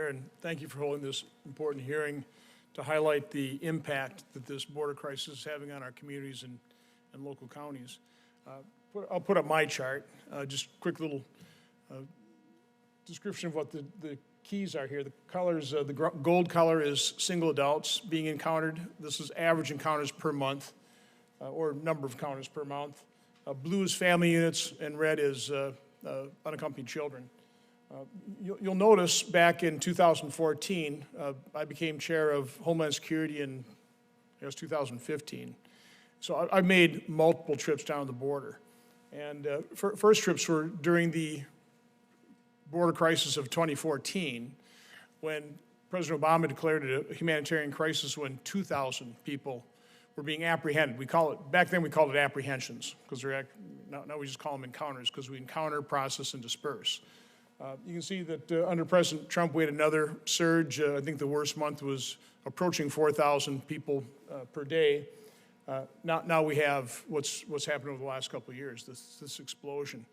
Mayor, and thank you for holding this important hearing to highlight the impact that this border crisis is having on our communities and local counties. I'll put up my chart, just quick little description of what the keys are here. The colors, the gold color is single adults being encountered. This is average encounters per month, or number of encounters per month. Blue is family units, and red is unaccompanied children. You'll notice back in 2014, I became chair of Homeland Security in, I guess, 2015. So I made multiple trips down the border. And first trips were during the border crisis of 2014, when President Obama declared it a humanitarian crisis when 2,000 people were being apprehended. Back then we called it apprehensions, because now we just call them encounters, because we encounter, process, and disperse. You can see that under President Trump, we had another surge. I think the worst month was approaching 4,000 people per day. Now we have what's happened over the last couple of years, this explosion.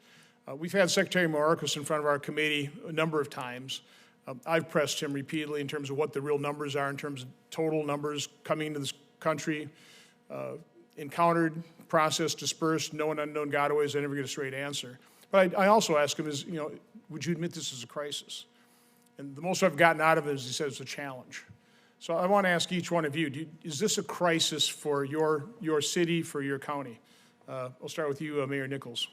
We've had Secretary Mayorkas in front of our committee a number of times. I've pressed him repeatedly in terms of what the real numbers are, in terms of total numbers coming into this country, encountered, processed, dispersed, known, unknown gotaways. I never get a straight answer. But I also ask him is, would you admit this is a crisis? And the most I've gotten out of it is he said it's a challenge. So I want to ask each one of you, is this a crisis for your city, for your county? I'll start with you, Mayor Nichols.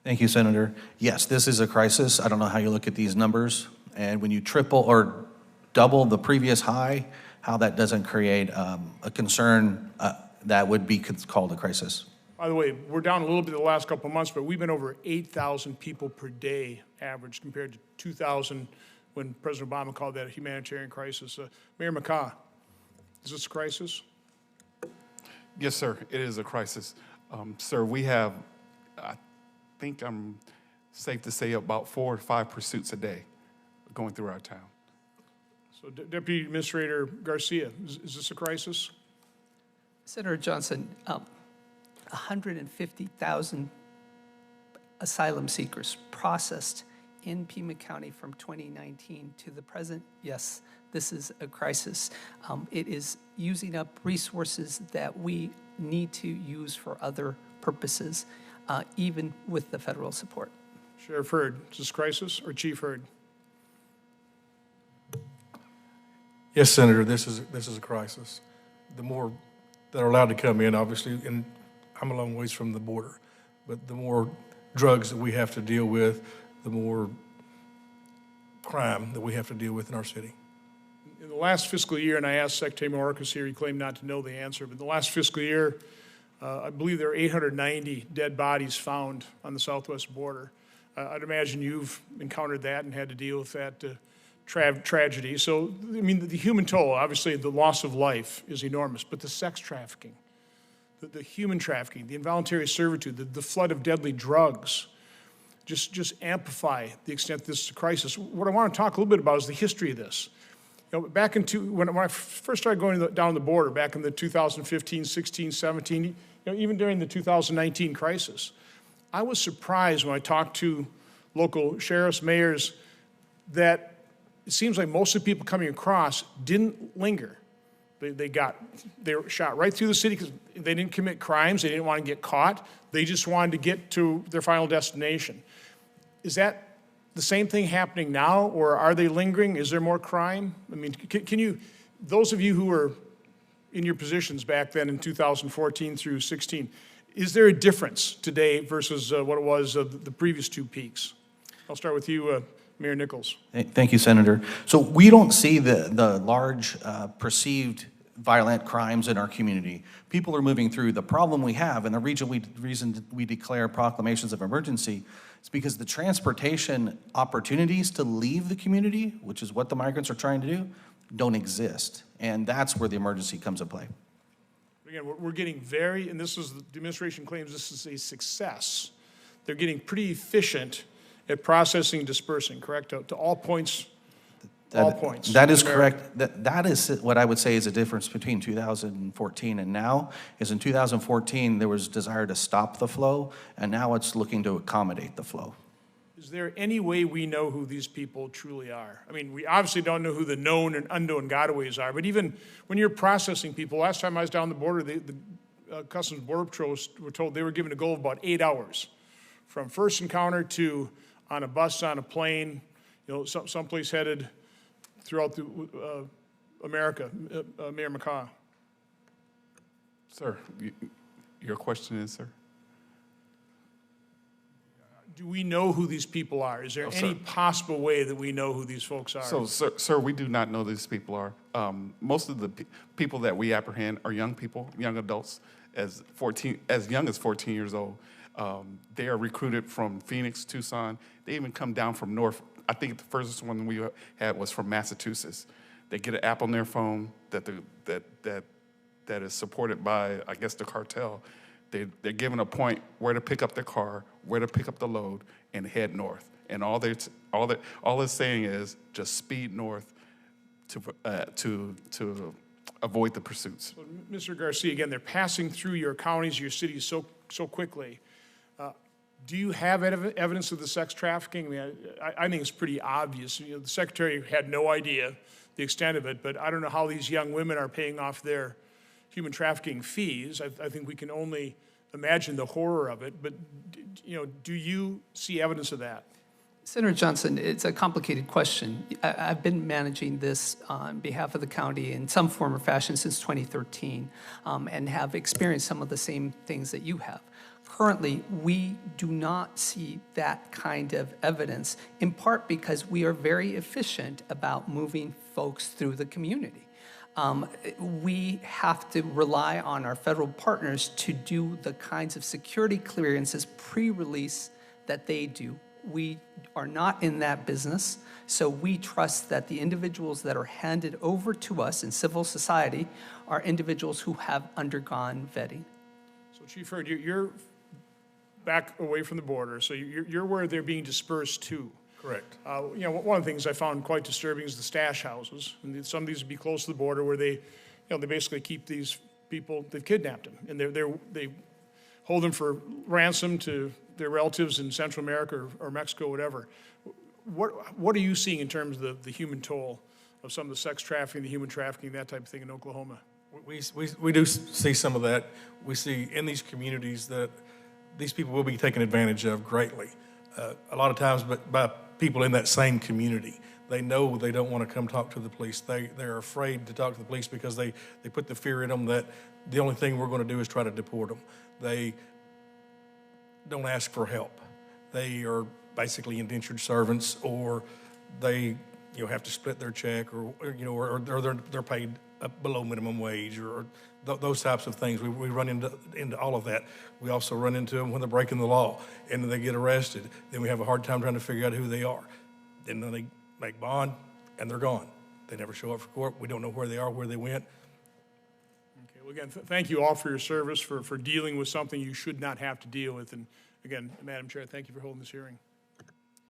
Thank you, Senator. Yes, this is a crisis. I don't know how you look at these numbers. And when you triple or double the previous high, how that doesn't create a concern that would be called a crisis. By the way, we're down a little bit the last couple of months, but we've been over 8,000 people per day average compared to 2,000 when President Obama called that a humanitarian crisis. Mayor McCaw, is this a crisis? Yes, sir, it is a crisis. Sir, we have, I think I'm safe to say, about 4 or 5 pursuits a day going through our town. So Deputy Administrator Garcia, is this a crisis? Senator Johnson, 150,000 asylum seekers processed in Pima County from 2019 to the present. Yes, this is a crisis. It is using up resources that we need to use for other purposes, even with the federal support. Sheriff Hurd, is this a crisis, or Chief Hurd? Yes, Senator, this is a crisis. The more that are allowed to come in, obviously, and I'm a long ways from the border, but the more drugs that we have to deal with, the more crime that we have to deal with in our city. In the last fiscal year, and I asked Secretary Mayorkas here, he claimed not to know the answer, but in the last fiscal year, I believe there are 890 dead bodies found on the southwest border. I'd imagine you've encountered that and had to deal with that tragedy. So, I mean, the human toll, obviously the loss of life is enormous, but the sex trafficking, the human trafficking, the involuntary servitude, the flood of deadly drugs, just amplify the extent this is a crisis. What I want to talk a little bit about is the history of this. Back when I first started going down the border, back in the 2015, 16, 17, even during the 2019 crisis, I was surprised when I talked to local sheriffs, mayors, that it seems like most of the people coming across didn't linger. They were shot right through the city because they didn't commit crimes. They didn't want to get caught. They just wanted to get to their final destination. Is that the same thing happening now, or are they lingering? Is there more crime? I mean, can you, those of you who were in your positions back then in 2014 through 16, is there a difference today versus what it was the previous 2 peaks? I'll start with you, Mayor Nichols. Thank you, Senator. So we don't see the large perceived violent crimes in our community. People are moving through. The problem we have, and the reason we declare proclamations of emergency, is because the transportation opportunities to leave the community, which is what the migrants are trying to do, don't exist. And that's where the emergency comes into play. Again, we're getting and this is, the administration claims this is a success. They're getting pretty efficient at processing and dispersing, correct? To all points. All points. That is correct. That is what I would say is a difference between 2014 and now, is in 2014 there was desire to stop the flow, and now it's looking to accommodate the flow. Is there any way we know who these people truly are? I mean, we obviously don't know who the known and unknown gotaways are, but even when you're processing people, last time I was down the border, the Customs Border Patrol were told they were given a goal of about 8 hours from first encounter to on a bus, on a plane, someplace headed throughout America. Mayor McCaw. Sir, your question is, sir? Do we know who these people are? Is there any possible way that we know who these folks are? So, sir, we do not know who these people are. Most of the people that we apprehend are young people, young adults, as young as 14 years old. They are recruited from Phoenix, Tucson. They even come down from north. I think the first one we had was from Massachusetts. They get an app on their phone that is supported by, I guess, the cartel. They're given a point where to pick up their car, where to pick up the load, and head north. And all it's saying is just speed north to avoid the pursuits. So, Mr. Garcia, again, they're passing through your counties, your cities so quickly. Do you have evidence of the sex trafficking? I mean, I think it's pretty obvious. The Secretary had no idea the extent of it, but I don't know how these young women are paying off their human trafficking fees. I think we can only imagine the horror of it, but do you see evidence of that? Senator Johnson, it's a complicated question. I've been managing this on behalf of the county in some form or fashion since 2013 and have experienced some of the same things that you have. Currently, we do not see that kind of evidence, in part because we are very efficient about moving folks through the community. We have to rely on our federal partners to do the kinds of security clearances pre-release that they do. We are not in that business, so we trust that the individuals that are handed over to us in civil society are individuals who have undergone vetting. So, Chief Hurd, you're back away from the border, so you're where they're being dispersed to. Correct. One of the things I found quite disturbing is the stash houses. And some of these would be close to the border where they basically keep these people, they've kidnapped them. And they hold them for ransom to their relatives in Central America or Mexico, whatever. What are you seeing in terms of the human toll of some of the sex trafficking, the human trafficking, that type of thing in Oklahoma? We do see some of that. We see in these communities that these people will be taken advantage of greatly. A lot of times by people in that same community. They know they don't want to come talk to the police. They're afraid to talk to the police because they put the fear in them that the only thing we're going to do is try to deport them. They don't ask for help. They are basically indentured servants, or they have to split their check, or they're paid below minimum wage, or those types of things. We run into all of that. We also run into them when they're breaking the law and they get arrested. Then we have a hard time trying to figure out who they are. Then they make bond and they're gone. They never show up for court. We don't know where they are, where they went. Okay, well, again, thank you all for your service, for dealing with something you should not have to deal with. And again, Madam Chair, thank you for holding this hearing.